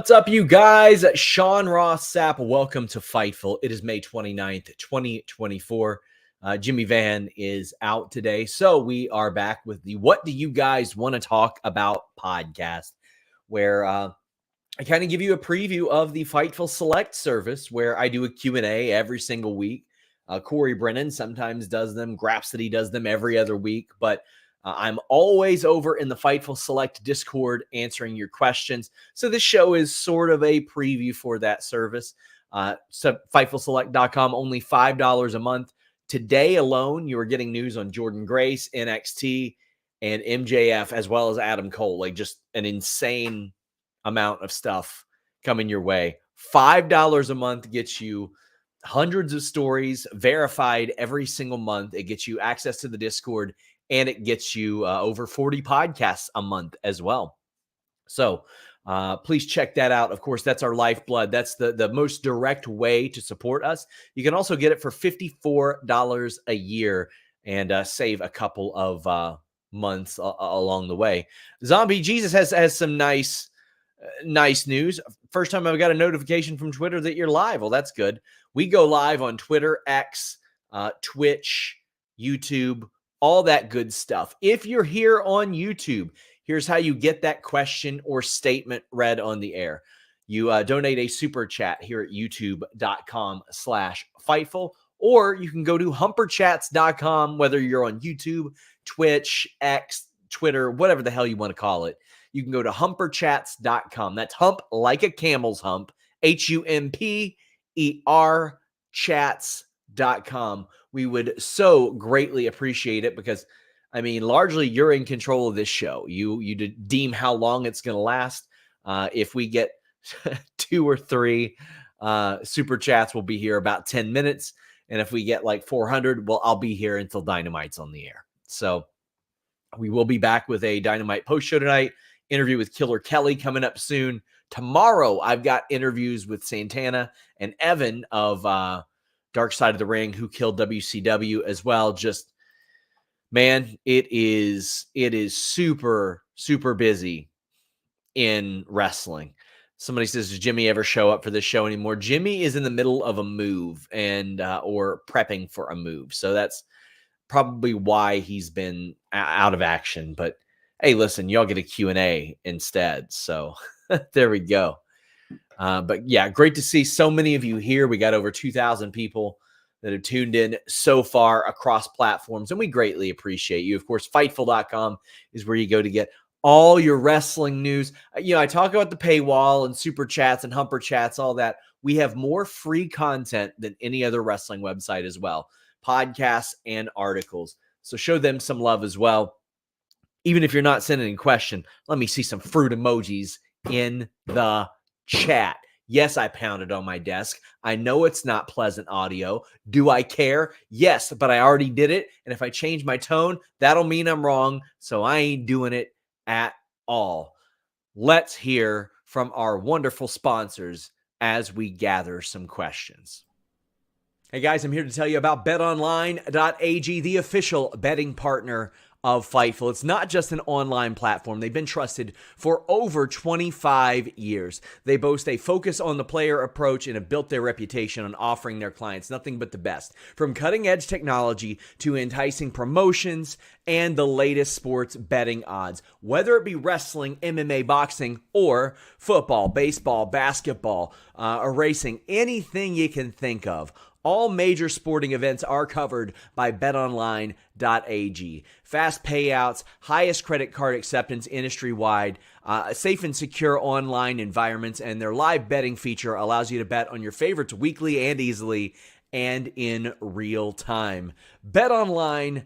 What's up, you guys? Sean Ross Sapp. Welcome to Fightful. It is May 29th, 2024. Jimmy Van is out today, so we are back with the What Do You Guys Want to Talk About podcast, where I kind of give you a preview of the Fightful Select service, where I do a Q&A every single week. Corey Brennan sometimes does them. Grapsity does them every other week, but I'm always over in the Fightful Select Discord answering your questions. So this show is sort of a preview for that service. So FightfulSelect.com, only $5 a month. Today alone, you are getting news on Jordynne Grace, NXT, and MJF, as well as Adam Cole. Like, just an insane amount of stuff coming your way. $5 a month gets you hundreds of stories verified every single month. It gets you access to the Discord, and it gets you over 40 podcasts a month as well. So please check that out. Of course, that's our lifeblood. That's the most direct way to support us. You can also get it for $54 a year and save a couple of months along the way. Zombie Jesus has some nice news. First time I've got a notification from Twitter that you're live. Well, that's good. We go live on Twitter, X, Twitch, YouTube, all that good stuff. If you're here on YouTube, here's how you get that question or statement read on the air. You donate a super chat here at youtube.com/Fightful, or you can go to humperchats.com, whether you're on YouTube, Twitch, X, Twitter, whatever the hell you want to call it. You can go to humperchats.com. That's hump like a camel's hump, HUMPER chats.com. We would so greatly appreciate it because, I mean, largely you're in control of this show. You deem how long it's going to last. If we get 2 or 3 super chats, we'll be here about 10 minutes. And if we get like 400, well, I'll be here until Dynamite's on the air. So we will be back with a Dynamite post show tonight. Interview with Killer Kelly coming up soon. Tomorrow, I've got interviews with Santana and Evan of Dark Side of the Ring, who killed WCW as well. Just, man, it is super, super busy in wrestling. Somebody says, does Jimmy ever show up for this show anymore? Jimmy is in the middle of a move and or prepping for a move. So that's probably why he's been out of action. But hey, listen, y'all get a Q&A instead. So there we go. But yeah, great to see so many of you here. We got over 2,000 people that have tuned in so far across platforms, and we greatly appreciate you. Of course, Fightful.com is where you go to get all your wrestling news. You know, I talk about the paywall and super chats and humper chats, all that. We have more free content than any other wrestling website as well. Podcasts and articles. So show them some love as well. Even if you're not sending a question, let me see some fruit emojis in the chat. Yes, I pounded on my desk. I know it's not pleasant audio. Do I care? Yes, but I already did it. And if I change my tone, that'll mean I'm wrong. So I ain't doing it at all. Let's hear from our wonderful sponsors as we gather some questions. Hey guys, I'm here to tell you about betonline.ag, the official betting partner of Fightful. It's not just an online platform. They've been trusted for over 25 years. They boast a focus on the player approach and have built their reputation on offering their clients nothing but the best. From cutting-edge technology to enticing promotions and the latest sports betting odds. Whether it be wrestling, MMA, boxing, or football, baseball, basketball, or racing, anything you can think of. All major sporting events are covered by betonline.ag. Fast payouts, highest credit card acceptance industry-wide, safe and secure online environments, and their live betting feature allows you to bet on your favorites weekly and easily and in real time. betonline.ag,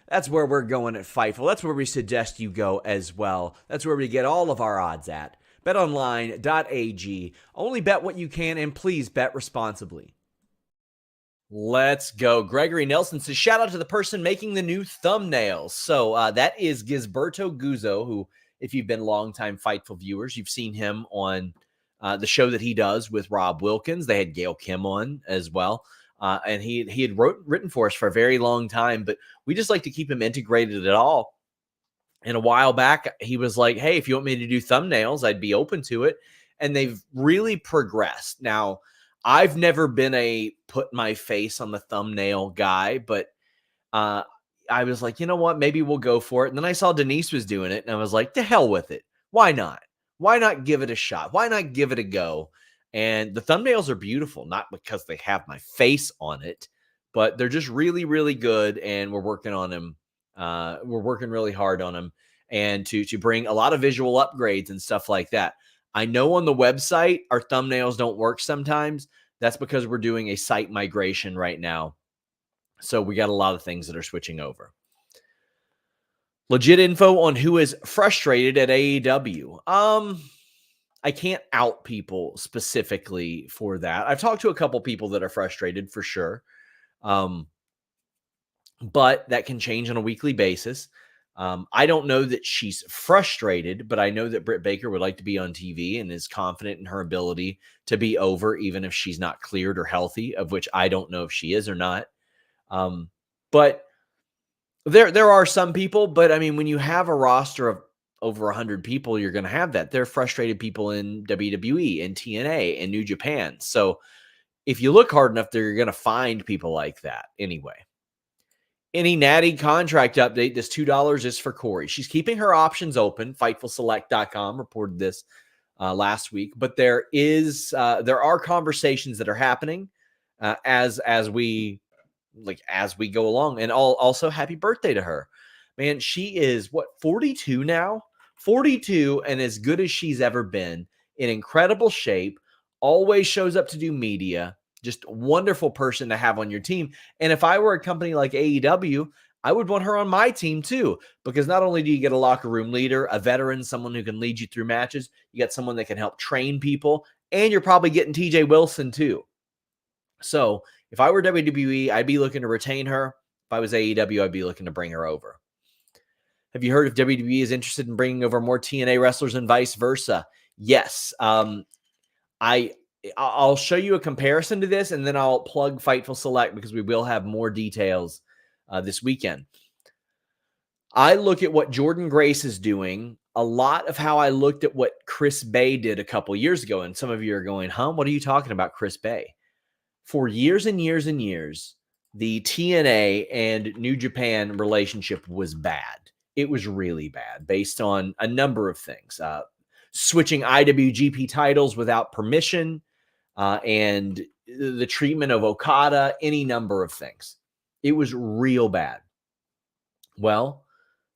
that's where we're going at Fightful. That's where we suggest you go as well. That's where we get all of our odds at. betonline.ag. Only bet what you can, and please bet responsibly. Let's go. Gregory Nelson says, shout out to the person making the new thumbnails. So that is Gisberto Guzzo, who, if you've been longtime Fightful viewers, you've seen him on the show that he does with Rob Wilkins. They had Gail Kim on as well. And he had written for us for a very long time, but we just like to keep him integrated at all. And a while back, he was like, hey, if you want me to do thumbnails, I'd be open to it. And they've really progressed. Now, I've never been a put my face on the thumbnail guy, but I was like, you know what? Maybe we'll go for it. And then I saw Denise was doing it, and I was like, to hell with it. Why not? Why not give it a shot? Why not give it a go? And the thumbnails are beautiful, not because they have my face on it, but they're just really, really good. And we're working on them. We're working really hard on them, and to bring a lot of visual upgrades and stuff like that. I know on the website our thumbnails don't work sometimes. That's because we're doing a site migration right now. So we got a lot of things that are switching over. Legit info on who is frustrated at AEW. I can't out people specifically for that. I've talked to a couple people that are frustrated for sure. But that can change on a weekly basis. I don't know that she's frustrated, but I know that Britt Baker would like to be on TV and is confident in her ability to be over, even if she's not cleared or healthy, of which I don't know if she is or not. But there are some people, but I mean, when you have a roster of over 100 people, you're going to have that. There are frustrated people in WWE and TNA and New Japan. So if you look hard enough, you're going to find people like that anyway. Any Natty contract update? This $2 is for Corey. She's keeping her options open. FightfulSelect.com reported this last week, but there are conversations that are happening as we go along. And also happy birthday to her, man. She is 42 now, 42, and as good as she's ever been, in incredible shape. Always shows up to do media. Just a wonderful person to have on your team. And if I were a company like AEW, I would want her on my team too, because not only do you get a locker room leader, a veteran, someone who can lead you through matches, you got someone that can help train people, and you're probably getting TJ Wilson too. So if I were WWE, I'd be looking to retain her. If I was AEW, I'd be looking to bring her over. Have you heard if WWE is interested in bringing over more TNA wrestlers and vice versa? Yes. I'll show you a comparison to this, and then I'll plug Fightful Select because we will have more details this weekend. I look at what Jordynne Grace is doing, a lot of how I looked at what Chris Bay did a couple years ago. And some of you are going, what are you talking about, Chris Bay? For years and years and years, the TNA and New Japan relationship was bad. It was really bad based on a number of things. Switching IWGP titles without permission, and the treatment of Okada, any number of things. It was real bad. Well,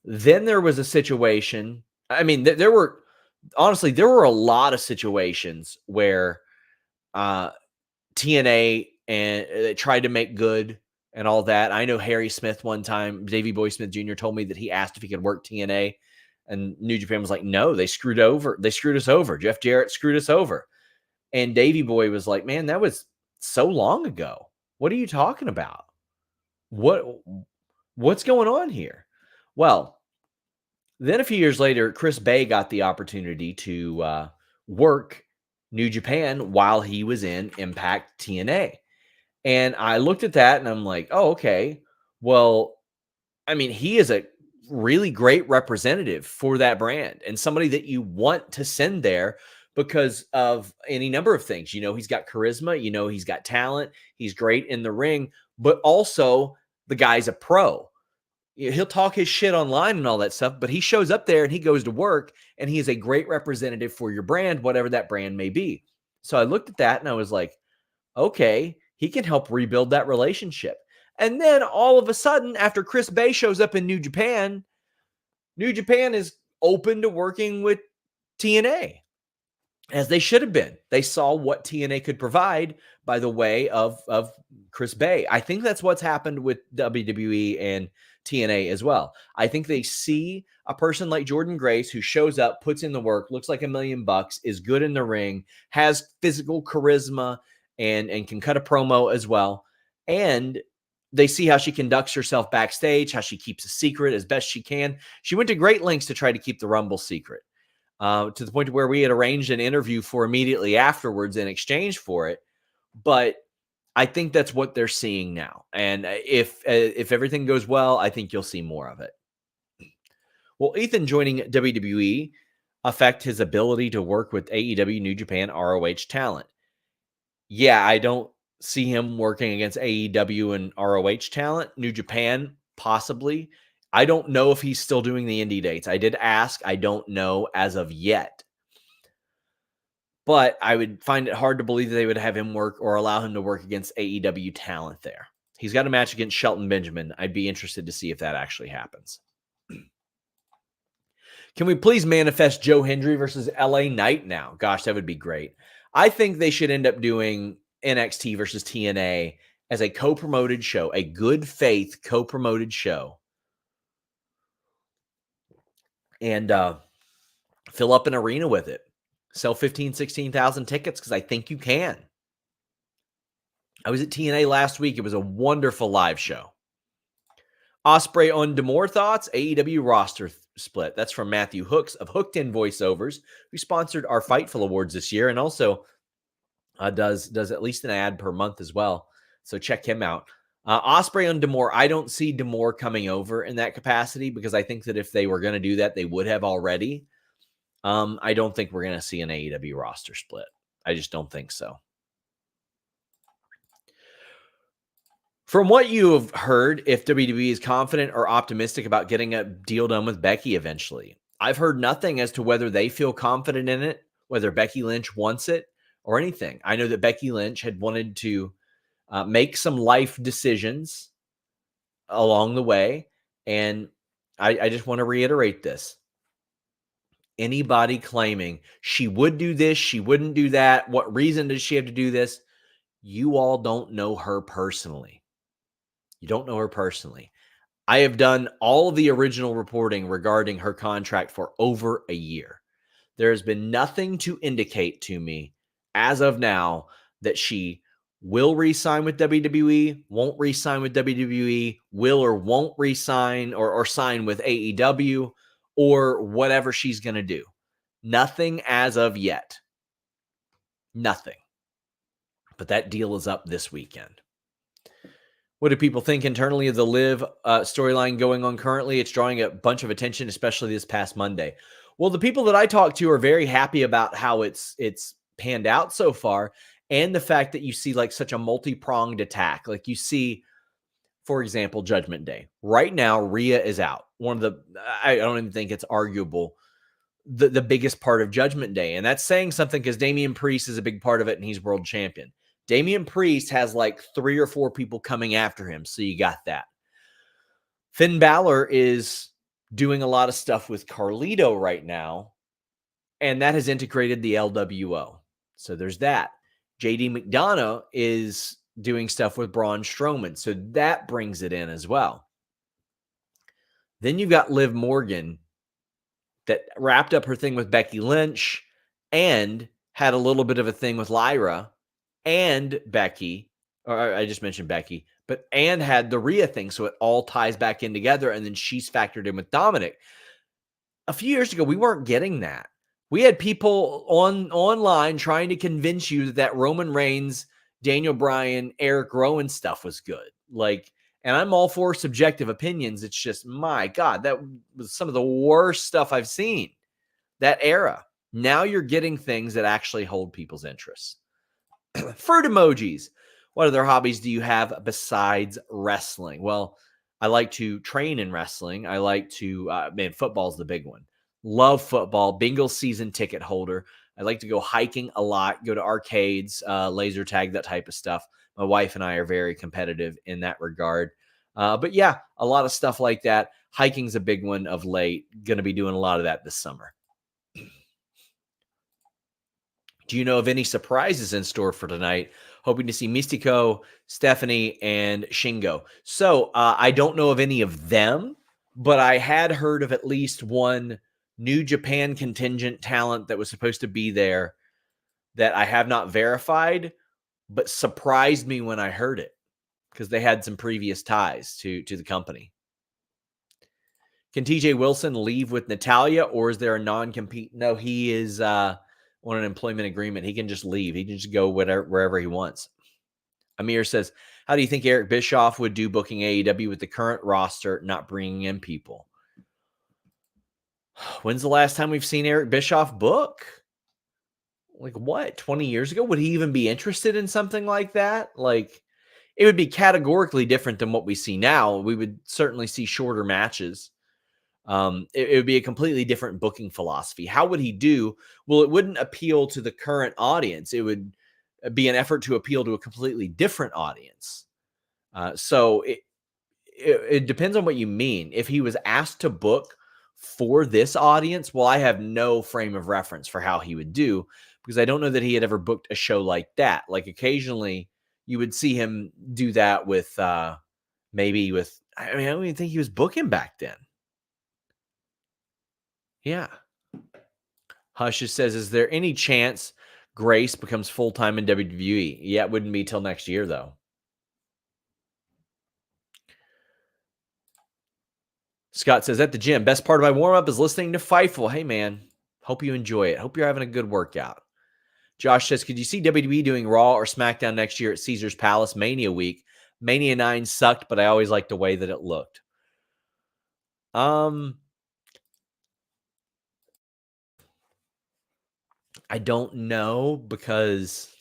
then there was a situation. I mean, there were a lot of situations where TNA and they tried to make good and all that. I know Harry Smith one time, Davey Boy Smith Jr. told me that he asked if he could work TNA, and New Japan was like, no, they screwed us over. Jeff Jarrett screwed us over. And Davey Boy was like, man, that was so long ago. What are you talking about? What's going on here? Well, then a few years later, Chris Bay got the opportunity to work New Japan while he was in Impact TNA. And I looked at that and I'm like, oh, okay. Well, I mean, he is a really great representative for that brand and somebody that you want to send there because of any number of things. He's got charisma, he's got talent, he's great in the ring, but also the guy's a pro. He'll talk his shit online and all that stuff, but he shows up there and he goes to work and he is a great representative for your brand, whatever that brand may be. So I looked at that and I was like, okay, he can help rebuild that relationship. And then all of a sudden, after Chris Bay shows up in New Japan is open to working with TNA, as they should have been. They saw what TNA could provide by the way of Chris Bay. I think that's what's happened with WWE and TNA as well. I think they see a person like Jordynne Grace who shows up, puts in the work, looks like $1 million, is good in the ring, has physical charisma, and can cut a promo as well. And they see how she conducts herself backstage, how she keeps a secret as best she can. She went to great lengths to try to keep the Rumble secret, to the point where we had arranged an interview for immediately afterwards in exchange for it. But I think that's what they're seeing now. And if everything goes well, I think you'll see more of it. Will Ethan joining WWE affect his ability to work with AEW, New Japan, ROH talent? Yeah, I don't see him working against AEW and ROH talent. New Japan, possibly. I don't know if he's still doing the indie dates. I did ask. I don't know as of yet. But I would find it hard to believe that they would have him work or allow him to work against AEW talent there. He's got a match against Shelton Benjamin. I'd be interested to see if that actually happens. Can we please manifest Joe Hendry versus LA Knight now? Gosh, that would be great. I think they should end up doing NXT versus TNA as a co-promoted show, a good faith co-promoted show. And fill up an arena with it. Sell 15,000, 16,000 tickets because I think you can. I was at TNA last week. It was a wonderful live show. Osprey on D'Amore thoughts. AEW roster split. That's from Matthew Hooks of Hooked In Voiceovers, who sponsored our Fightful Awards this year and also does at least an ad per month as well. So check him out. Osprey on D'Amore. I don't see D'Amore coming over in that capacity because I think that if they were going to do that, they would have already. I don't think we're going to see an AEW roster split. I just don't think so. From what you have heard, if WWE is confident or optimistic about getting a deal done with Becky eventually, I've heard nothing as to whether they feel confident in it, whether Becky Lynch wants it or anything. I know that Becky Lynch had wanted to make some life decisions along the way. And I just want to reiterate this. Anybody claiming she would do this, she wouldn't do that, what reason does she have to do this? You all don't know her personally. You don't know her personally. I have done all of the original reporting regarding her contract for over a year. There has been nothing to indicate to me as of now that she will re-sign with WWE, won't re-sign with WWE, will or won't re-sign or sign with AEW, or whatever she's going to do. Nothing as of yet. Nothing. But that deal is up this weekend. What do people think internally of the Liv storyline going on currently? It's drawing a bunch of attention, especially this past Monday. Well, the people that I talk to are very happy about how it's panned out so far, and the fact that you see like such a multi-pronged attack. Like you see, for example, Judgment Day. Right now, Rhea is out. One of the, I don't even think it's arguable, the biggest part of Judgment Day. And that's saying something because Damian Priest is a big part of it, and he's world champion. Damian Priest has like 3 or 4 people coming after him. So you got that. Finn Balor is doing a lot of stuff with Carlito right now. And that has integrated the LWO. So there's that. JD McDonough is doing stuff with Braun Strowman. So that brings it in as well. Then you've got Liv Morgan that wrapped up her thing with Becky Lynch and had a little bit of a thing with Lyra and Becky, or I just mentioned Becky, and had the Rhea thing. So it all ties back in together. And then she's factored in with Dominic. A few years ago, we weren't getting that. We had people online trying to convince you that Roman Reigns, Daniel Bryan, Eric Rowan stuff was good. Like, and I'm all for subjective opinions. It's just, my God, that was some of the worst stuff I've seen. That era. Now you're getting things that actually hold people's interests. Fruit emojis. What other hobbies do you have besides wrestling? Well, I like to train in wrestling. I like to, football's the big one. Love football. Bengals season ticket holder. I like to go hiking a lot, go to arcades, laser tag, that type of stuff. My wife and I are very competitive in that regard. But yeah, a lot of stuff like that. Hiking's a big one of late. Going to be doing a lot of that this summer. Do you know of any surprises in store for tonight? Hoping to see Mystico, Stephanie, and Shingo. So I don't know of any of them, but I had heard of at least one New Japan contingent talent that was supposed to be there that I have not verified, but surprised me when I heard it because they had some previous ties to the company. Can TJ Wilson leave with Natalya, or is there a non-compete? No, he is on an employment agreement. He can just leave. He can just go wherever he wants. Amir says, how do you think Eric Bischoff would do booking AEW with the current roster, not bringing in people? When's the last time we've seen Eric Bischoff book? Like what? 20 years ago? Would he even be interested in something like that? Like it would be categorically different than what we see now. We would certainly see shorter matches. It would be a completely different booking philosophy. How would he do? Well, it wouldn't appeal to the current audience. It would be an effort to appeal to a completely different audience. So it depends on what you mean. If he was asked to book for this audience, well, I have no frame of reference for how he would do because I don't know that he had ever booked a show like that. Like occasionally you would see him do that with maybe with, I mean, I don't even think he was booking back then. Yeah. Hush says, is there any chance Grace becomes full-time in WWE? Yeah, it wouldn't be till next year though. Scott says, at the gym, best part of my warm-up is listening to Fightful. Hey, man, hope you enjoy it. Hope you're having a good workout. Josh says, could you see WWE doing Raw or SmackDown next year at Caesar's Palace Mania week? Mania 9 sucked, but I always liked the way that it looked. I don't know because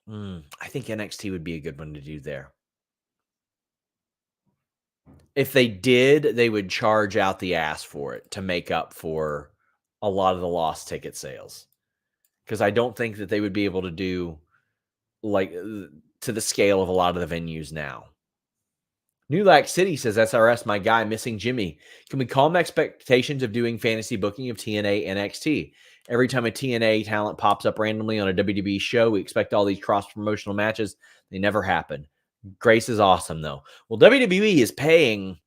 I think NXT would be a good one to do there. If they did, they would charge out the ass for it to make up for a lot of the lost ticket sales. Because I don't think that they would be able to do like to the scale of a lot of the venues now. New Lac City says, SRS, my guy, missing Jimmy. Can we calm expectations of doing fantasy booking of TNA NXT? Every time a TNA talent pops up randomly on a WWE show, we expect all these cross-promotional matches. They never happen. Grace is awesome, though. Well, WWE is paying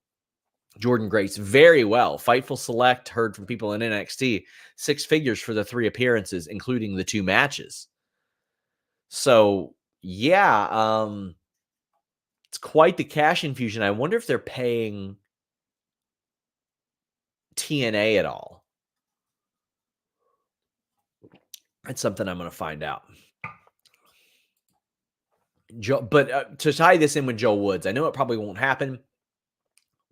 Jordynne Grace very well. Fightful Select heard from people in NXT 6 figures for the 3 appearances, including the 2 matches. So, yeah, it's quite the cash infusion. I wonder if they're paying TNA at all. That's something I'm going to find out. But to tie this in with Joe Woods, I know it probably won't happen,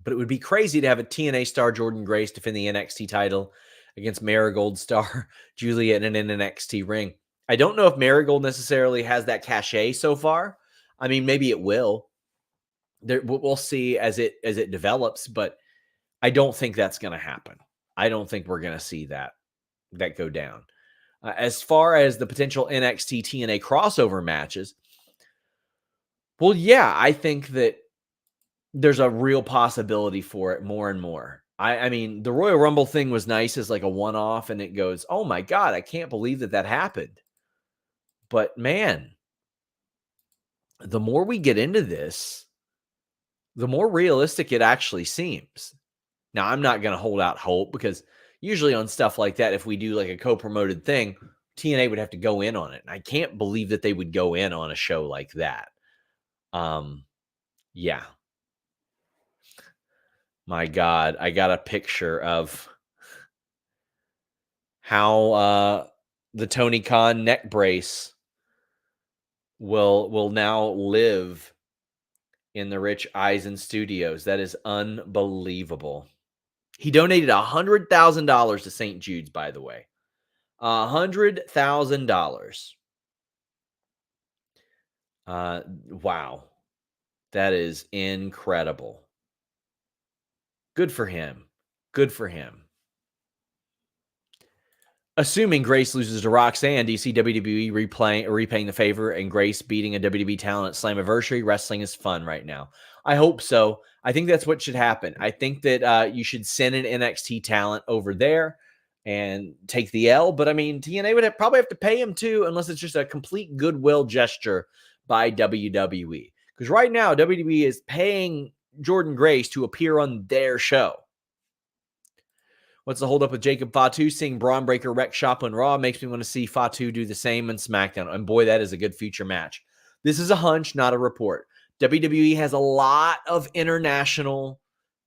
but it would be crazy to have a TNA star Jordynne Grace defend the NXT title against Marigold star Juliet in an NXT ring. I don't know if Marigold necessarily has that cachet so far. I mean, maybe it will. We'll see as it develops, but I don't think that's going to happen. I don't think we're going to see that go down. As far as the potential NXT TNA crossover matches, well, yeah, I think that there's a real possibility for it more and more. I mean, the Royal Rumble thing was nice as like a one-off, and it goes, oh my God, I can't believe that happened. But man, the more we get into this, the more realistic it actually seems. Now, I'm not going to hold out hope because usually on stuff like that, if we do like a co-promoted thing, TNA would have to go in on it. And I can't believe that they would go in on a show like that. Yeah. My God, I got a picture of how the Tony Khan neck brace will now live in the Rich Eisen Studios. That is unbelievable. He donated $100,000 to St. Jude's, by the way. $100,000. Wow. That is incredible. Good for him. Good for him. Assuming Grace loses to Roxanne, do you see WWE repaying the favor and Grace beating a WWE talent at Slammiversary? Wrestling is fun right now. I hope so. I think that's what should happen. I think that you should send an NXT talent over there and take the L. But I mean, TNA would probably have to pay him too, unless it's just a complete goodwill gesture by WWE. Because right now, WWE is paying Jordynne Grace to appear on their show. What's the holdup with Jacob Fatu? Seeing Braun Breaker wreck shop on Raw makes me want to see Fatu do the same on SmackDown. And boy, that is a good future match. This is a hunch, not a report. WWE has a lot of international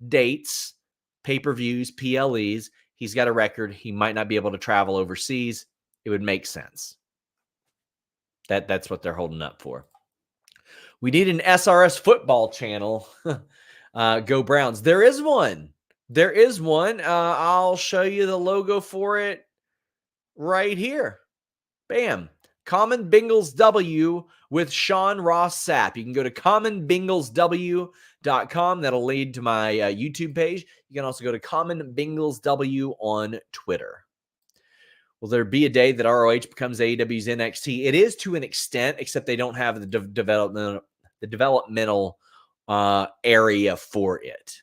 dates, pay-per-views, PLEs. He's got a record. He might not be able to travel overseas. It would make sense. That's what they're holding up for. We need an SRS football channel. Go Browns. There is one. There is one. I'll show you the logo for it right here. Bam. Common Bingles W with Sean Ross Sapp. You can go to commonbinglesw.com. That'll lead to my YouTube page. You can also go to Common Bingles W on Twitter. Will there be a day that ROH becomes AEW's NXT? It is to an extent, except they don't have the developmental area for it.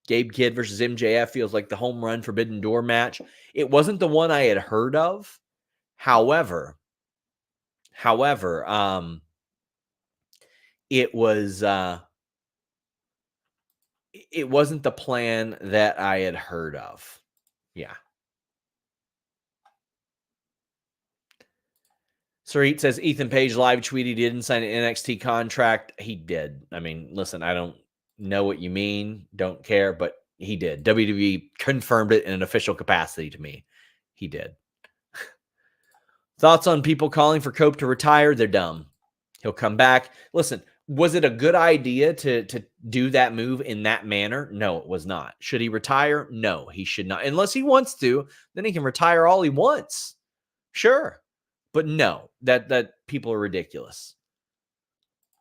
Gabe Kidd versus MJF feels like the home run Forbidden Door match. It wasn't the one I had heard of. However, it wasn't the plan that I had heard of. Yeah. Sarit says Ethan Page live tweeted he didn't sign an NXT contract. He did. I mean, listen, I don't know what you mean. Don't care, but he did. WWE confirmed it in an official capacity to me. He did. Thoughts on people calling for Cope to retire? They're dumb. He'll come back. Listen, was it a good idea to do that move in that manner? No, it was not. Should he retire? No, he should not. Unless he wants to, then he can retire all he wants. Sure. But no, that people are ridiculous.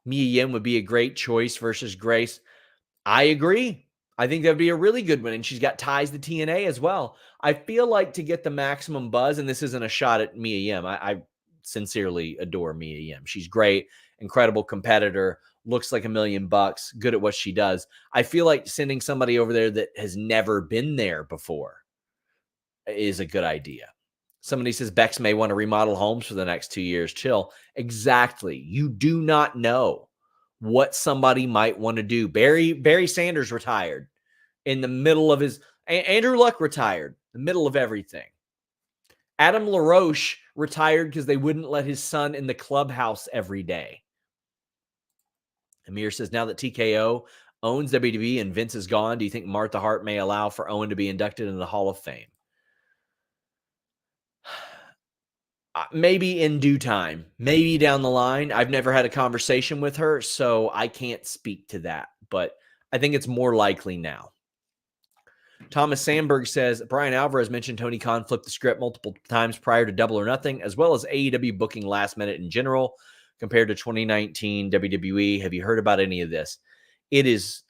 Mia Yim would be a great choice versus Grace. I agree. I think that would be a really good one. And she's got ties to TNA as well. I feel like to get the maximum buzz, and this isn't a shot at Mia Yim. I sincerely adore Mia Yim. She's great, incredible competitor, looks like $1 million, good at what she does. I feel like sending somebody over there that has never been there before is a good idea. Somebody says Bex may want to remodel homes for the next 2 years. Chill. Exactly. You do not know what somebody might want to do. Barry Sanders retired in the middle of his... Andrew Luck retired in the middle of everything. Adam LaRoche retired because they wouldn't let his son in the clubhouse every day. Amir says, now that TKO owns WWE and Vince is gone, do you think Martha Hart may allow for Owen to be inducted into the Hall of Fame? Maybe in due time, maybe down the line. I've never had a conversation with her, so I can't speak to that, but I think it's more likely now. Thomas Sandberg says, Brian Alvarez mentioned Tony Khan flipped the script multiple times prior to Double or Nothing, as well as AEW booking last minute in general compared to 2019 WWE. Have you heard about any of this? It is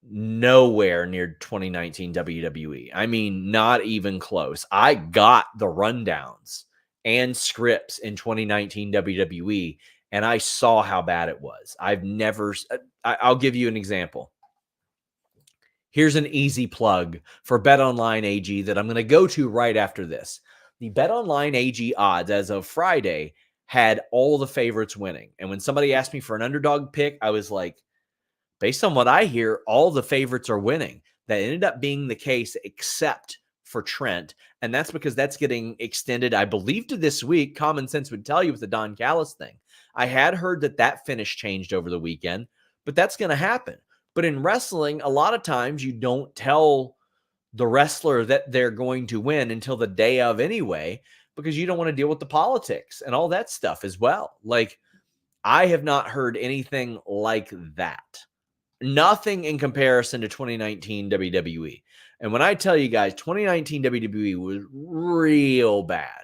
nowhere near 2019 WWE. I mean, not even close. I got the rundowns and scripts in 2019 WWE, and I saw how bad it was. I'll give you an example. Here's an easy plug for BetOnline AG that I'm going to go to right after this. The BetOnline AG odds as of Friday had all the favorites winning. And when somebody asked me for an underdog pick, I was like, based on what I hear, all the favorites are winning. That ended up being the case, except for Trent. And that's because that's getting extended, I believe, to this week. Common sense would tell you with the Don Callis thing. I had heard that finish changed over the weekend, but that's going to happen. But in wrestling, a lot of times you don't tell the wrestler that they're going to win until the day of anyway, because you don't want to deal with the politics and all that stuff as well. Like, I have not heard anything like that. Nothing in comparison to 2019 WWE. And when I tell you guys, 2019 WWE was real bad.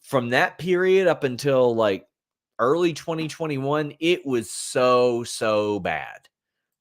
From that period up until like early 2021, it was so bad.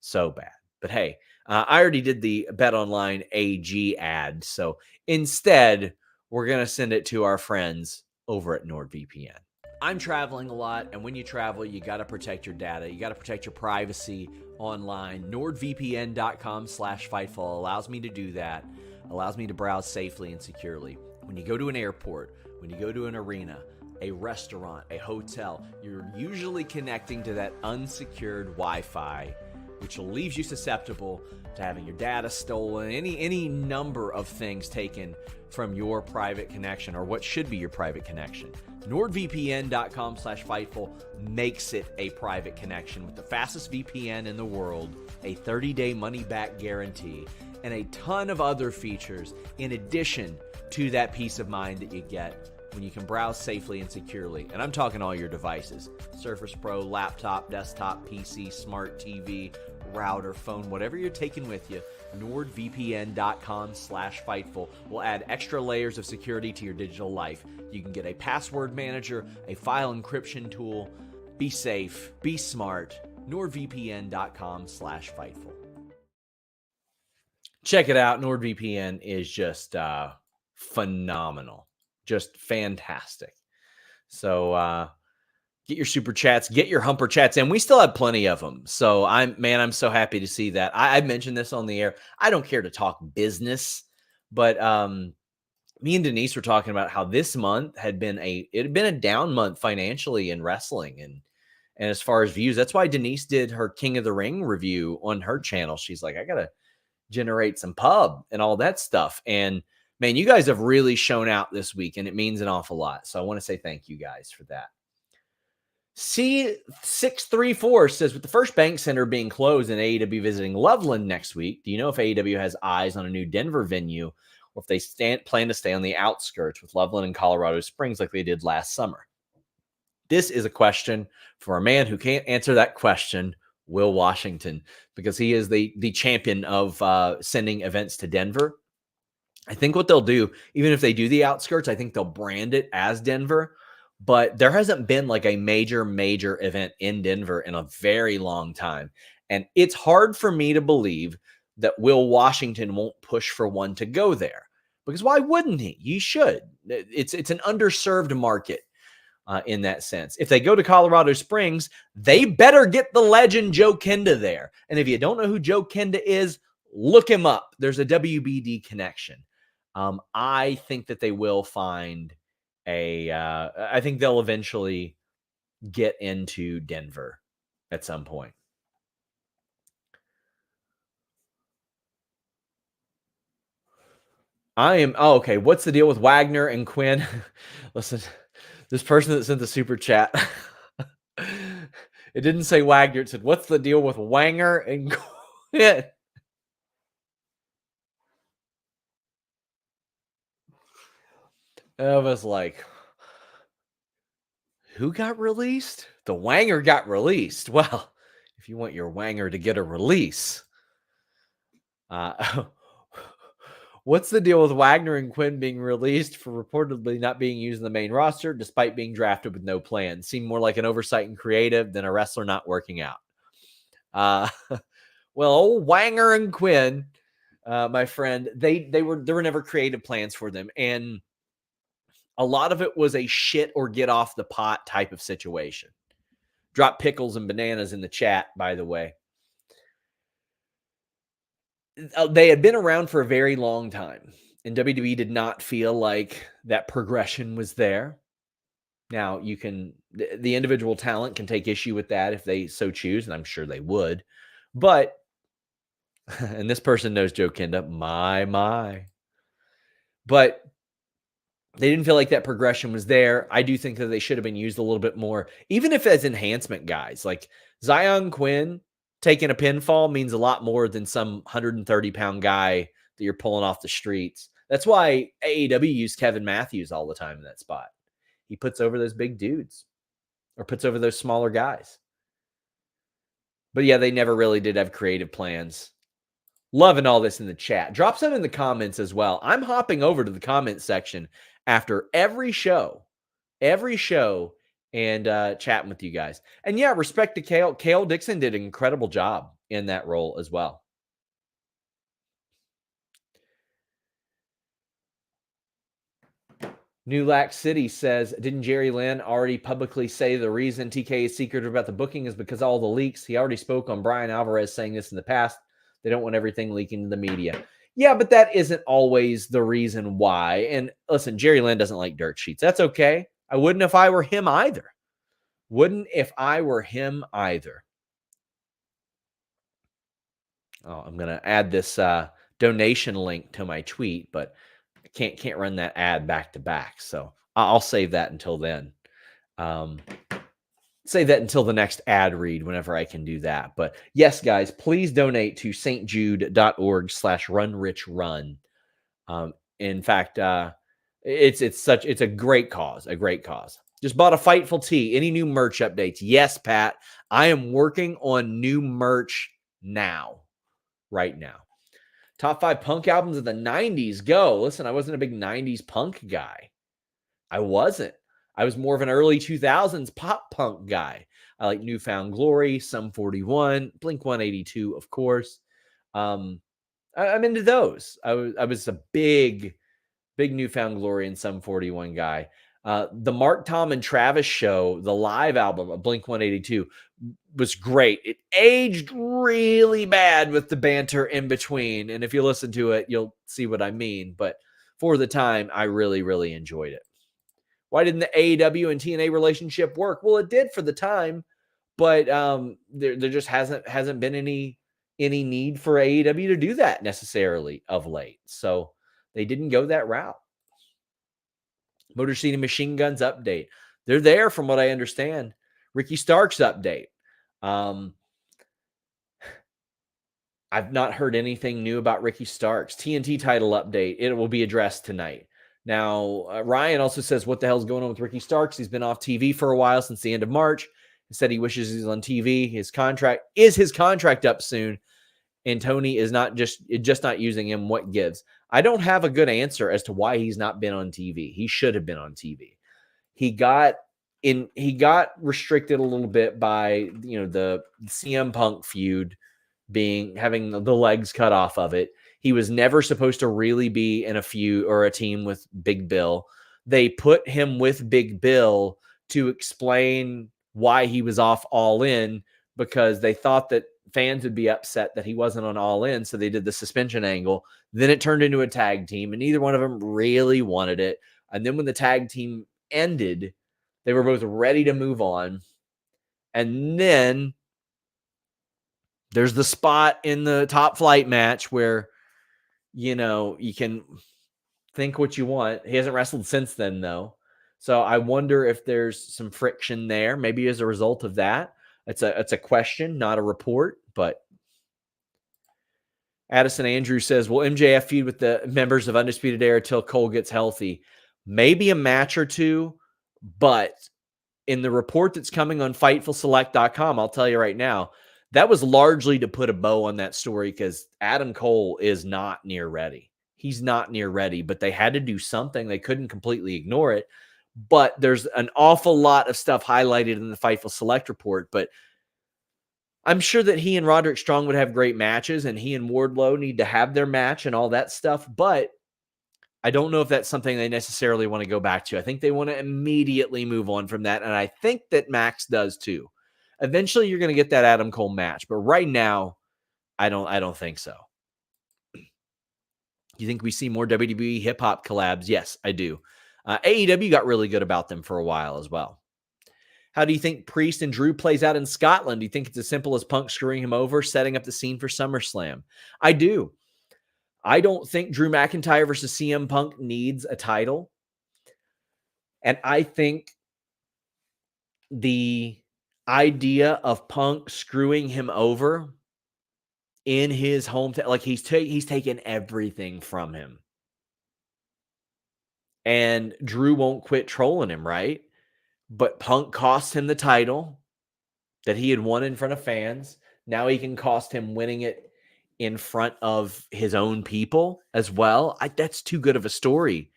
So bad. But hey, I already did the BetOnline AG ad. So instead, we're going to send it to our friends over at NordVPN. I'm traveling a lot, and when you travel, you got to protect your data. You got to protect your privacy online. NordVPN.com/Fightful allows me to do that, allows me to browse safely and securely. When you go to an airport, when you go to an arena, a restaurant, a hotel, you're usually connecting to that unsecured Wi-Fi, which leaves you susceptible to having your data stolen, any number of things taken from your private connection, or what should be your private connection. NordVPN.com/Fightful makes it a private connection with the fastest VPN in the world, a 30-day money-back guarantee, and a ton of other features in addition to that peace of mind that you get when you can browse safely and securely. And I'm talking all your devices: Surface Pro, laptop, desktop, PC, smart TV, router, phone, whatever you're taking with you. NordVPN.com/Fightful will add extra layers of security to your digital life. You can get a password manager, a file encryption tool. Be safe, be smart. NordVPN.com/Fightful. Check it out. NordVPN is just phenomenal, just fantastic. So get your super chats, get your humper chats, and we still have plenty of them. So I'm so happy to see that. I mentioned this on the air. I don't care to talk business, but me and Denise were talking about how this month had been a down month financially in wrestling and as far as views. That's why Denise did her King of the Ring review on her channel. She's like, I gotta generate some pub and all that stuff. And man, you guys have really shown out this week, and it means an awful lot. So I want to say thank you guys for that. C634 says, with the First Bank Center being closed and AEW visiting Loveland next week, do you know if AEW has eyes on a new Denver venue or if they plan to stay on the outskirts with Loveland and Colorado Springs like they did last summer? This is a question for a man who can't answer that question, Will Washington, because he is the champion of sending events to Denver. I think what they'll do, even if they do the outskirts, I think they'll brand it as Denver. But there hasn't been like a major event in Denver in a very long time. And it's hard for me to believe that Will Washington won't push for one to go there. Because why wouldn't he? He should. It's an underserved market in that sense. If they go to Colorado Springs, they better get the legend Joe Kenda there. And if you don't know who Joe Kenda is, look him up. There's a WBD connection. I think that they will find I think they'll eventually get into Denver at some point. Okay. What's the deal with Wagner and Quinn? Listen, this person that sent the super chat, it didn't say Wagner. It said, what's the deal with Wanger and Quinn? I was like, who got released? The Wanger got released. Well, if you want your Wanger to get a release, what's the deal with Wagner and Quinn being released for reportedly not being used in the main roster despite being drafted with no plan? Seemed more like an oversight and creative than a wrestler not working out. Well, old Wanger and Quinn, my friend, there were never creative plans for them. And a lot of it was a shit or get off the pot type of situation. Drop pickles and bananas in the chat, by the way. They had been around for a very long time, and WWE did not feel like that progression was there. Now, the individual talent can take issue with that if they so choose, and I'm sure they would. But, and this person knows Joe Kenda, my. But they didn't feel like that progression was there. I do think that they should have been used a little bit more, even if as enhancement guys. Like Zion Quinn taking a pinfall means a lot more than some 130-pound guy that you're pulling off the streets. That's why AEW used Kevin Matthews all the time in that spot. He puts over those big dudes or puts over those smaller guys. But yeah, they never really did have creative plans. Loving all this in the chat. Drop some in the comments as well. I'm hopping over to the comment section after every show and chatting with you guys. And yeah, respect to Kale. Kale Dixon did an incredible job in that role as well. New Lac City says, didn't Jerry Lynn already publicly say the reason TK is secretive about the booking is because of all the leaks? He already spoke on Brian Alvarez saying this in the past. They don't want everything leaking to the media. Yeah, but that isn't always the reason why. And listen, Jerry Lynn doesn't like dirt sheets. That's okay. I wouldn't if I were him either. Oh, I'm going to add this donation link to my tweet, but I can't run that ad back to back. So I'll save that until then. Save that until the next ad read whenever I can do that. But yes, guys, please donate to stjude.org/runrichrun. In fact, it's a great cause, Just bought a Fightful tee. Any new merch updates? Yes, Pat. I am working on new merch right now. Top 5 Punk albums of the 90s. Go. Listen, I wasn't a big 90s Punk guy. I wasn't. I was more of an early 2000s pop punk guy. I like Newfound Glory, Sum 41, Blink 182, of course. I'm into those. I was a big Newfound Glory and Sum 41 guy. The Mark, Tom, and Travis show, the live album of Blink 182, was great. It aged really bad with the banter in between. And if you listen to it, you'll see what I mean. But for the time, I really, really enjoyed it. Why didn't the AEW and TNA relationship work? Well, it did for the time, but there just hasn't been any need for AEW to do that necessarily of late. So they didn't go that route. Motor City Machine Guns update. They're there from what I understand. Ricky Starks update. I've not heard anything new about Ricky Starks. TNT title update. It will be addressed tonight. Now, Ryan also says, what the hell's going on with Ricky Starks? He's been off TV for a while since the end of March. He said he wishes he's on TV. His contract up soon? And Tony is just not using him. What gives? I don't have a good answer as to why he's not been on TV. He should have been on TV. He got restricted a little bit by, the CM Punk feud having the legs cut off of it. He was never supposed to really be in a feud or a team with Big Bill. They put him with Big Bill to explain why he was off All In, because they thought that fans would be upset that he wasn't on All In. So they did the suspension angle. Then it turned into a tag team, and neither one of them really wanted it. And then when the tag team ended, they were both ready to move on. And then there's the spot in the Top Flight match where, you can think what you want. He hasn't wrestled since then, though. So I wonder if there's some friction there, maybe as a result of that. It's a question, not a report. But Addison Andrews says, will MJF feud with the members of Undisputed Era till Cole gets healthy? Maybe a match or two, but in the report that's coming on FightfulSelect.com, I'll tell you right now, that was largely to put a bow on that story because Adam Cole is not near ready. He's not near ready, but they had to do something. They couldn't completely ignore it. But there's an awful lot of stuff highlighted in the Fightful Select report. But I'm sure that he and Roderick Strong would have great matches, and he and Wardlow need to have their match and all that stuff. But I don't know if that's something they necessarily want to go back to. I think they want to immediately move on from that. And I think that Max does too. Eventually you're going to get that Adam Cole match, but right now I don't think so. You think we see more WWE hip hop collabs? Yes, I do. AEW got really good about them for a while as well. How do you think Priest and Drew plays out in Scotland? Do you think it's as simple as Punk screwing him over, setting up the scene for SummerSlam? I do. I don't think Drew McIntyre versus CM Punk needs a title. And I think the idea of Punk screwing him over in his hometown, like he's taken everything from him. And Drew won't quit trolling him, right? But Punk cost him the title that he had won in front of fans. Now he can cost him winning it in front of his own people as well. That's too good of a story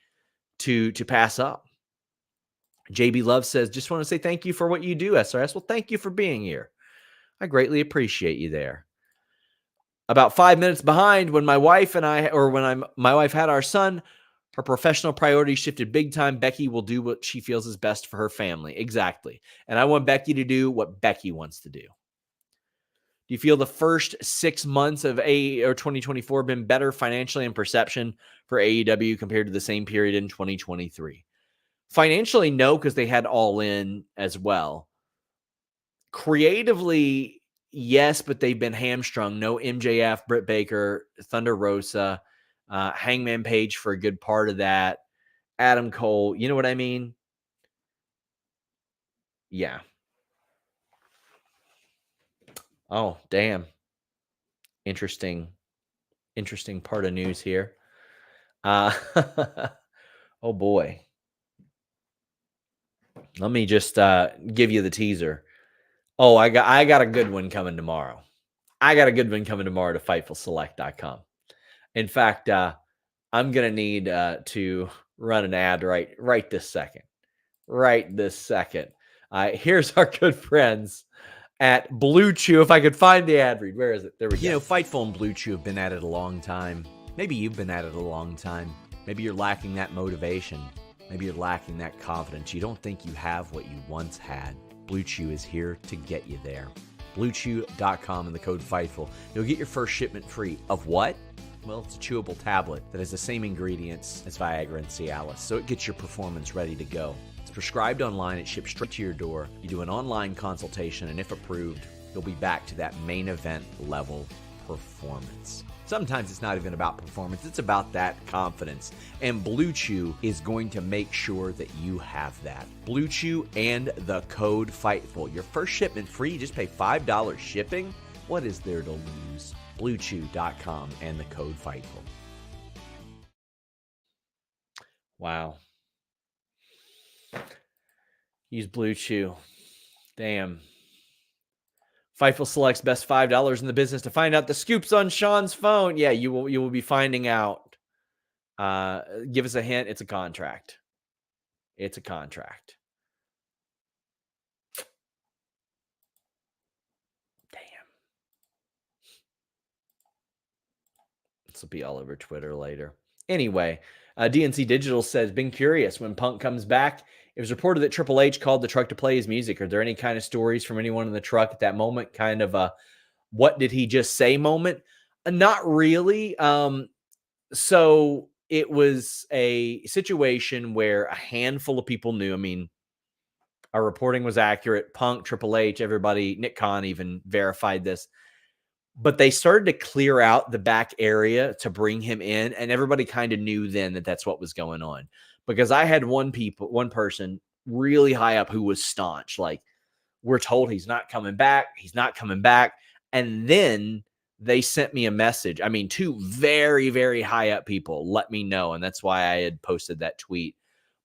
to pass up. JB Love says, just want to say thank you for what you do, SRS. Well, thank you for being here. I greatly appreciate you there. About 5 minutes behind when my wife and I, or when my wife had our son, her professional priorities shifted big time. Becky will do what she feels is best for her family. Exactly. And I want Becky to do what Becky wants to do. Do you feel the first 6 months of 2024 been better financially and perception for AEW compared to the same period in 2023? Financially, no, because they had All In as well. Creatively, yes, but they've been hamstrung. No MJF, Britt Baker, Thunder Rosa, Hangman Page for a good part of that. Adam Cole, you know what I mean? Yeah. Oh, damn. Interesting part of news here. Oh boy. Let me just give you the teaser. Oh, I got a good one coming tomorrow. I got a good one coming tomorrow to FightfulSelect.com. In fact, I'm going to need to run an ad right this second. Right this second. Here's our good friends at BlueChew. If I could find the ad read, where is it? There we go. You know, Fightful and BlueChew have been at it a long time. Maybe you've been at it a long time. Maybe you're lacking that motivation. Maybe you're lacking that confidence. You don't think you have what you once had. BlueChew is here to get you there. BlueChew.com and the code FIGHTFUL. You'll get your first shipment free. Of what? Well, it's a chewable tablet that has the same ingredients as Viagra and Cialis, so it gets your performance ready to go. It's prescribed online. It ships straight to your door. You do an online consultation, and if approved, you'll be back to that main event level performance. Sometimes it's not even about performance. It's about that confidence. And BlueChew is going to make sure that you have that. BlueChew and the code FIGHTFUL. Your first shipment free. You just pay $5 shipping. What is there to lose? BlueChew.com and the code FIGHTFUL. Wow. Use BlueChew. Damn. Fightful selects best $5 in the business to find out the scoops on Sean's phone. Yeah, you will be finding out. Give us a hint. It's a contract. It's a contract. Damn. This will be all over Twitter later. Anyway, DNC Digital says, been curious when Punk comes back. It was reported that Triple H called the truck to play his music. Are there any kind of stories from anyone in the truck at that moment? Kind of a, what did he just say moment? Not really. So it was a situation where a handful of people knew. I mean, our reporting was accurate. Punk, Triple H, everybody, Nick Khan even verified this. But they started to clear out the back area to bring him in, and everybody kind of knew then that that's what was going on. Because I had one person really high up who was staunch. Like, we're told he's not coming back. He's not coming back. And then they sent me a message. I mean, two very, very high up people let me know. And that's why I had posted that tweet.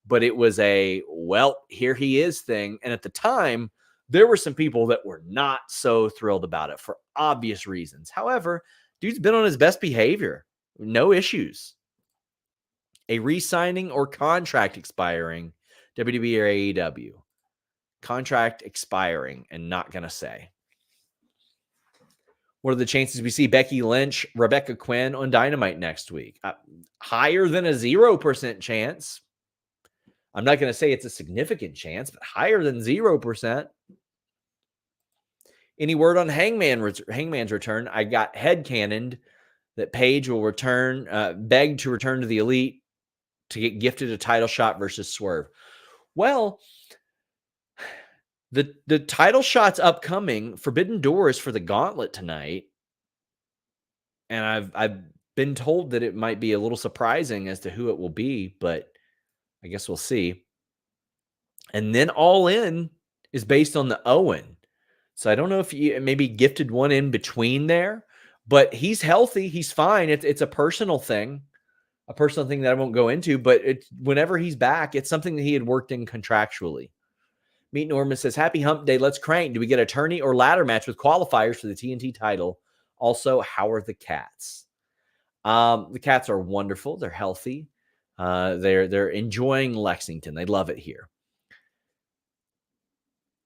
But it was a, well, here he is thing. And at the time, there were some people that were not so thrilled about it for obvious reasons. However, dude's been on his best behavior. No issues. A re-signing or contract expiring, WWE or AEW. Contract expiring and not going to say. What are the chances we see Becky Lynch, Rebecca Quinn on Dynamite next week? Higher than a 0% chance. I'm not going to say it's a significant chance, but higher than 0%. Any word on Hangman's return? I got headcanoned that Page will return, beg to return to the Elite to get gifted a title shot versus Swerve. Well, the title shot's upcoming. Forbidden Door is for the Gauntlet tonight. And I've been told that it might be a little surprising as to who it will be, but I guess we'll see. And then All In is based on the Owen. So I don't know if you maybe gifted one in between there, but he's healthy. He's fine. It's a personal thing. A personal thing that I won't go into, but whenever he's back, it's something that he had worked in contractually. Meet Norman says, happy hump day. Let's crank. Do we get a tourney or ladder match with qualifiers for the TNT title? Also, how are the cats? The cats are wonderful. They're healthy. They're enjoying Lexington. They love it here.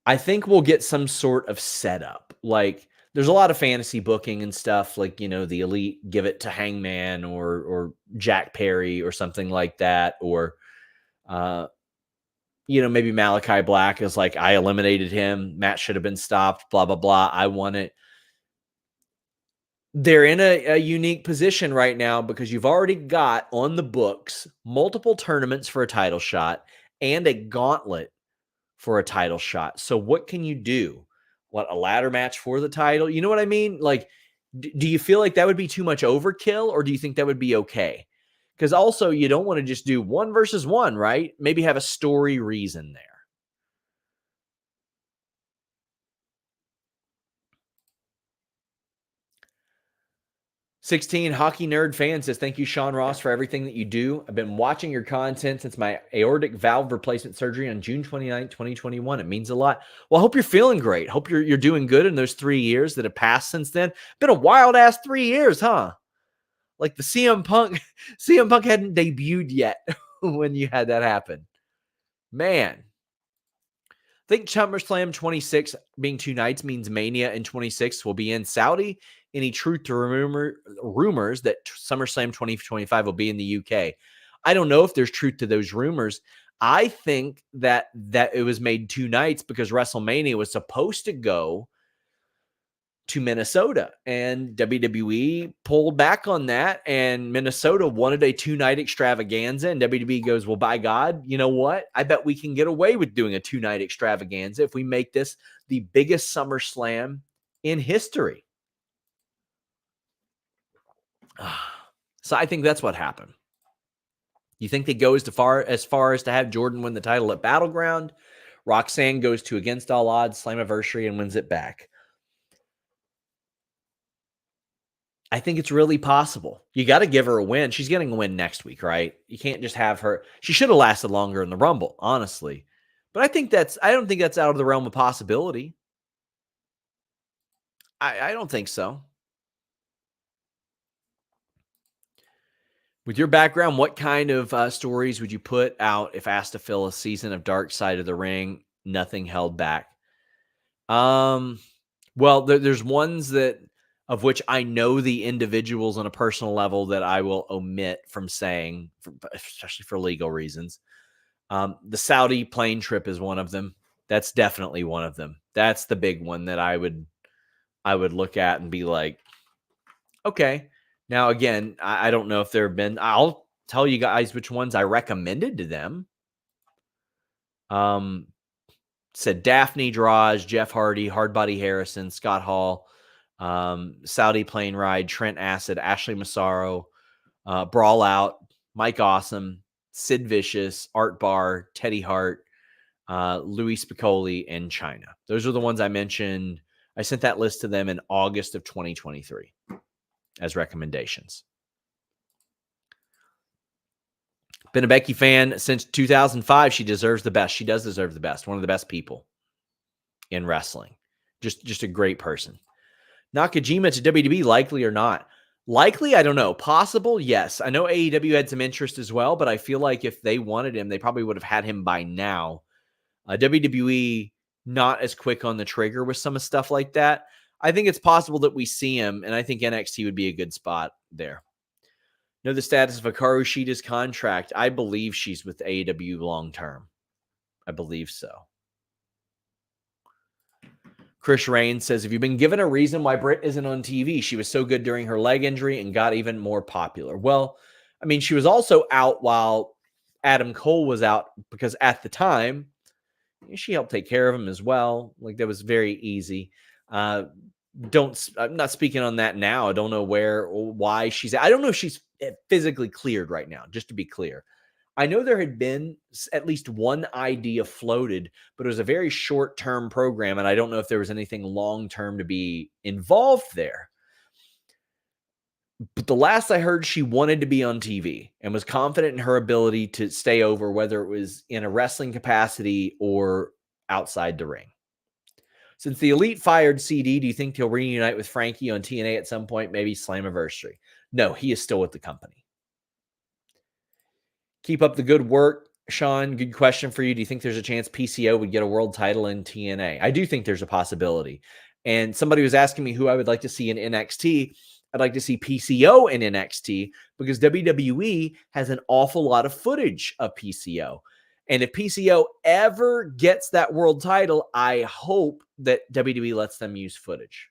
I think we'll get some sort of setup. Like, there's a lot of fantasy booking and stuff, like, you know, the Elite give it to Hangman or Jack Perry or something like that. Or, you know, maybe Malachi Black is like, I eliminated him. Matt should have been stopped, blah, blah, blah. I won it. They're in a unique position right now because you've already got on the books multiple tournaments for a title shot and a gauntlet for a title shot. So what can you do? What, a ladder match for the title? You know what I mean? Like, do you feel like that would be too much overkill, or do you think that would be okay? Because also you don't want to just do 1 versus 1, right? Maybe have a story reason there. 16 Hockey Nerd Fan says, thank you, Sean Ross, for everything that you do. I've been watching your content since my aortic valve replacement surgery on June 29, 2021. It means a lot. Well, I hope you're feeling great. Hope you're doing good in those 3 years that have passed since then. Been a wild-ass 3 years, huh? Like the CM Punk hadn't debuted yet when you had that happen. Man. I think SummerSlam 26 being 2 nights means Mania in 26 will be in Saudi. Any truth to rumors that SummerSlam 2025 will be in the UK? I don't know if there's truth to those rumors. I think that it was made 2 nights because WrestleMania was supposed to go to Minnesota, and WWE pulled back on that, and Minnesota wanted a 2-night extravaganza, and WWE goes, well, by God, you know what? I bet we can get away with doing a 2-night extravaganza if we make this the biggest SummerSlam in history. So I think that's what happened. You think they go as far as to have Jordynne win the title at Battleground? Roxanne goes to Against All Odds, Slammiversary, and wins it back. I think it's really possible. You got to give her a win. She's getting a win next week, right? You can't just have her. She should have lasted longer in the Rumble, honestly. But I don't think that's out of the realm of possibility. I don't think so. With your background, what kind of stories would you put out if asked to fill a season of Dark Side of the Ring? Nothing held back. Well, there's ones that of which I know the individuals on a personal level that I will omit from saying, especially for legal reasons. The Saudi plane trip is one of them. That's definitely one of them. That's the big one that I would look at and be like, okay. Now, again, I don't know if there have been, I'll tell you guys which ones I recommended to them. Said Daphne Draws, Jeff Hardy, Hardbody Harrison, Scott Hall, Saudi Plane Ride, Trent Acid, Ashley Massaro, Brawl Out, Mike Awesome, Sid Vicious, Art Barr, Teddy Hart, Louis Spicoli, and China. Those are the ones I mentioned. I sent that list to them in August of 2023 as recommendations. Been a Becky fan since 2005. She deserves the best. She does deserve the best. One of the best people in wrestling. Just a great person. Nakajima to WWE, likely or not? Likely, I don't know. Possible, yes. I know AEW had some interest as well, but I feel like if they wanted him, they probably would have had him by now. WWE, not as quick on the trigger with some of stuff like that. I think it's possible that we see him, and I think NXT would be a good spot there. Know the status of Hikaru Shida's contract. I believe she's with AEW long term. I believe so. Chris Rain says, have you been given a reason why Britt isn't on TV? She was so good during her leg injury and got even more popular. Well, I mean, she was also out while Adam Cole was out because at the time, she helped take care of him as well. Like, that was very easy. I'm not speaking on that now. I don't know where or why she's. I don't know if she's physically cleared right now, just to be clear. I know there had been at least one idea floated, but it was a very short-term program, and I don't know if there was anything long-term to be involved there. But the last I heard, she wanted to be on TV and was confident in her ability to stay over, whether it was in a wrestling capacity or outside the ring. Since the Elite fired CD, do you think he'll reunite with Frankie on TNA at some point? Maybe Slammiversary. No, he is still with the company. Keep up the good work, Sean. Good question for you. Do you think there's a chance PCO would get a world title in TNA? I do think there's a possibility. And somebody was asking me who I would like to see in NXT. I'd like to see PCO in NXT because WWE has an awful lot of footage of PCO. And if PCO ever gets that world title, I hope that WWE lets them use footage.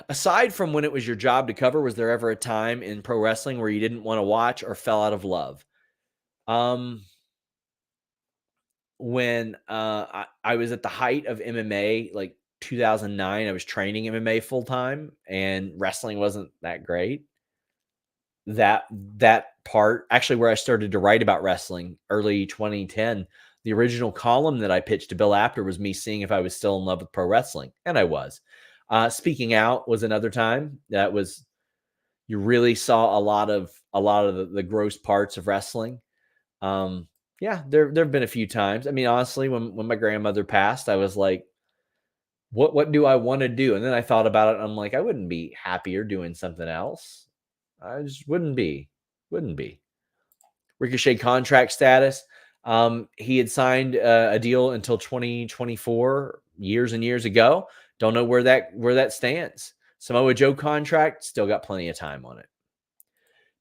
Aside from when it was your job to cover, was there ever a time in pro wrestling where you didn't want to watch or fell out of love? When I was at the height of MMA, like 2009, I was training MMA full time and wrestling wasn't that great. That part, actually, where I started to write about wrestling early 2010, the original column that I pitched to Bill Apter was me seeing if I was still in love with pro wrestling. And I was. Speaking Out was another time that was, you really saw a lot of the gross parts of wrestling. Yeah, there have been a few times. I mean, honestly, when my grandmother passed, I was like, what do I want to do? And then I thought about it. And I'm like, I wouldn't be happier doing something else. I just wouldn't be. Ricochet contract status. He had signed a deal until 2024 years and years ago. Don't know where that stands. Samoa Joe contract, still got plenty of time on it.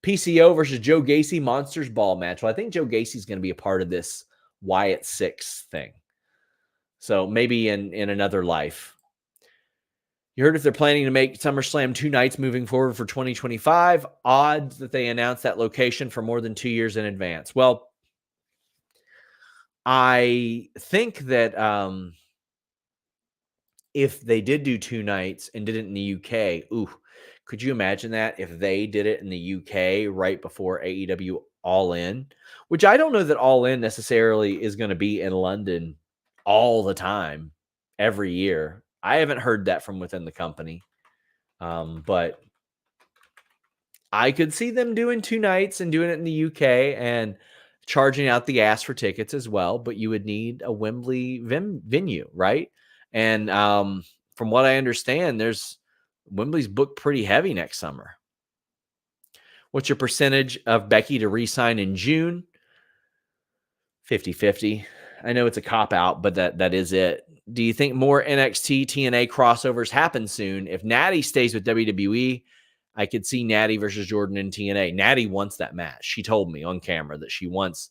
PCO versus Joe Gacy Monsters Ball match. Well, I think Joe Gacy's going to be a part of this Wyatt 6 thing. So maybe in another life. You heard if they're planning to make SummerSlam 2 nights moving forward for 2025, odds that they announce that location for more than 2 years in advance. Well, I think that if they did do 2 nights and did it in the UK, could you imagine that if they did it in the UK right before AEW All In, which I don't know that All In necessarily is going to be in London all the time, every year. I haven't heard that from within the company, but I could see them doing 2 nights and doing it in the UK and charging out the ass for tickets as well, but you would need a Wembley venue, right? And from what I understand, Wembley's booked pretty heavy next summer. What's your percentage of Becky to re-sign in June? 50-50. I know it's a cop-out, but that is it. Do you think more NXT TNA crossovers happen soon? If Natty stays with WWE, I could see Natty versus Jordynne in TNA. Natty wants that match. She told me on camera that she wants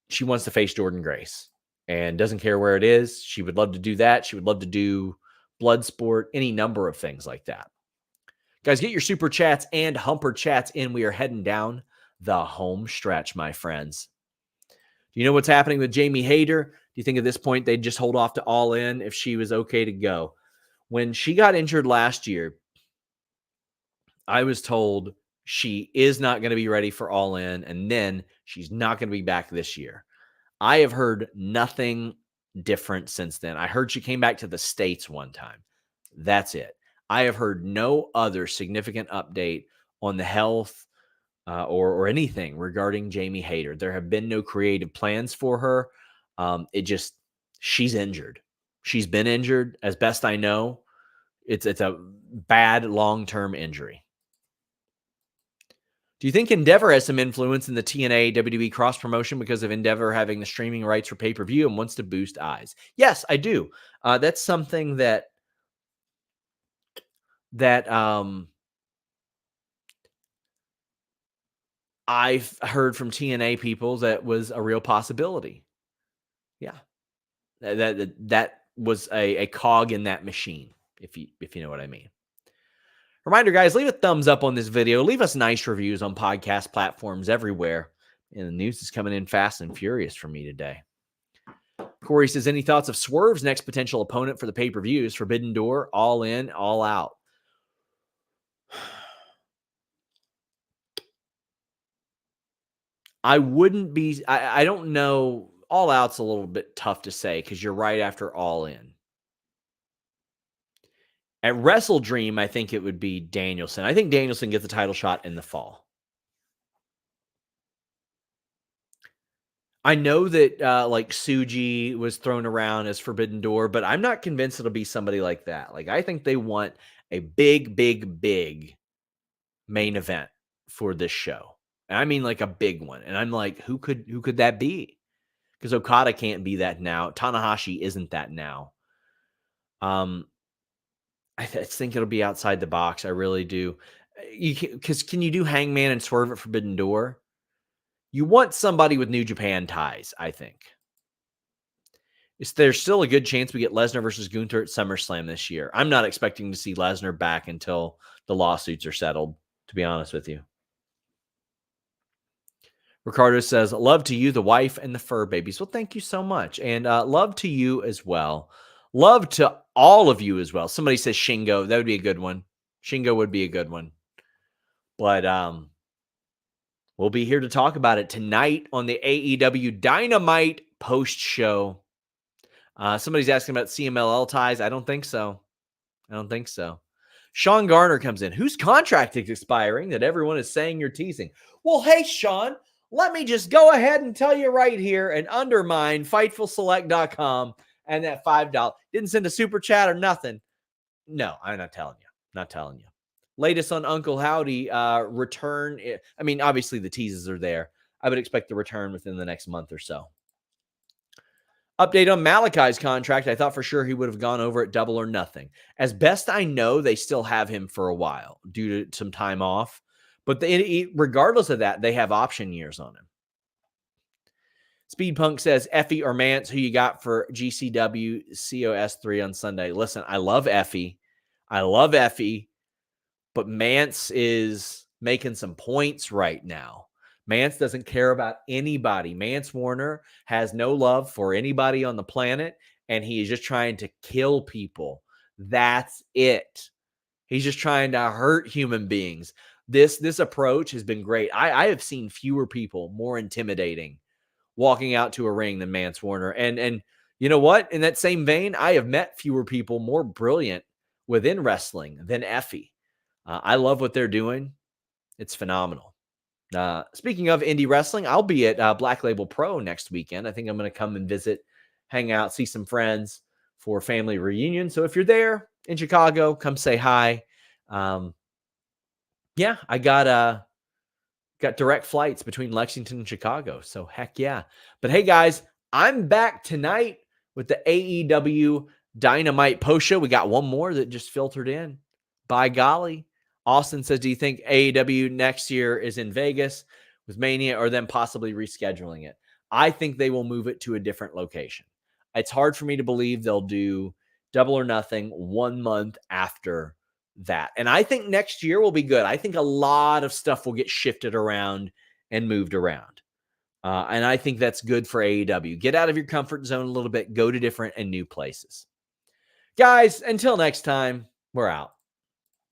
to face Jordynne Grace and doesn't care where it is. She would love to do that. She would love to do Bloodsport, any number of things like that. Guys, get your super chats and humper chats in. We are heading down the home stretch, my friends. Do you know what's happening with Jamie Hayter? Do you think at this point they'd just hold off to All In if she was okay to go? When she got injured last year, I was told she is not going to be ready for All In, and then she's not going to be back this year. I have heard nothing different since then. I heard she came back to the States one time. That's it. I have heard no other significant update on the health or anything regarding Jamie Hayter. There have been no creative plans for her. She's injured. She's been injured, as best I know. It's a bad long-term injury. Do you think Endeavor has some influence in the TNA WWE cross promotion because of Endeavor having the streaming rights for pay-per-view and wants to boost eyes? Yes, I do. That's something that I've heard from TNA people that was a real possibility. Yeah. That was a cog in that machine, if you know what I mean. Reminder, guys, leave a thumbs up on this video. Leave us nice reviews on podcast platforms everywhere. And the news is coming in fast and furious for me today. Corey says, any thoughts of Swerve's next potential opponent for the pay-per-views? Forbidden Door, All In, All Out. I wouldn't be, I don't know. All Out's a little bit tough to say because you're right after All In. At Wrestle Dream, I think it would be Danielson. I think Danielson gets the title shot in the fall. I know that like Suji was thrown around as Forbidden Door, but I'm not convinced it'll be somebody like that. Like I think they want a big main event for this show. And I mean like a big one. And I'm like, who could that be? Because Okada can't be that now. Tanahashi isn't that now. I think it'll be outside the box. I really do. Can you do Hangman and Swerve at Forbidden Door? You want somebody with New Japan ties, I think. There's still a good chance we get Lesnar versus Gunther at SummerSlam this year. I'm not expecting to see Lesnar back until the lawsuits are settled, to be honest with you. Ricardo says, love to you, the wife, and the fur babies. Well, thank you so much. And love to you as well. Love to all of you as well. Somebody says Shingo. That would be a good one. Shingo would be a good one. But we'll be here to talk about it tonight on the AEW Dynamite post-show. Somebody's asking about CMLL ties. I don't think so. Sean Garner comes in. Whose contract is expiring that everyone is saying you're teasing? Well, hey, Sean, let me just go ahead and tell you right here and undermine FightfulSelect.com and that $5. Didn't send a super chat or nothing. No, I'm not telling you. Not telling you. Latest on Uncle Howdy return. I mean, obviously the teases are there. I would expect the return within the next month or so. Update on Malachi's contract. I thought for sure he would have gone over at Double or Nothing. As best I know, they still have him for a while due to some time off. But regardless of that, they have option years on him. Speed Punk says, Effie or Mance, who you got for GCW COS3 on Sunday? Listen, I love Effie. But Mance is making some points right now. Mance doesn't care about anybody. Mance Warner has no love for anybody on the planet, and he is just trying to kill people. That's it. He's just trying to hurt human beings. This approach has been great. I have seen fewer people more intimidating walking out to a ring than Mance Warner. And you know what? In that same vein, I have met fewer people more brilliant within wrestling than Effie. I love what they're doing. It's phenomenal. Speaking of indie wrestling, I'll be at Black Label Pro next weekend. I think I'm going to come and visit, hang out, see some friends for family reunion. So if you're there in Chicago, come say hi. Yeah, I got direct flights between Lexington and Chicago. So heck yeah. But hey guys, I'm back tonight with the AEW Dynamite post show. We got one more that just filtered in. By golly. Austin says, do you think AEW next year is in Vegas with Mania or then possibly rescheduling it? I think they will move it to a different location. It's hard for me to believe they'll do Double or Nothing 1 month after that. And I think next year will be good. I think a lot of stuff will get shifted around and moved around. And I think that's good for AEW. Get out of your comfort zone a little bit. Go to different and new places. Guys, until next time, we're out.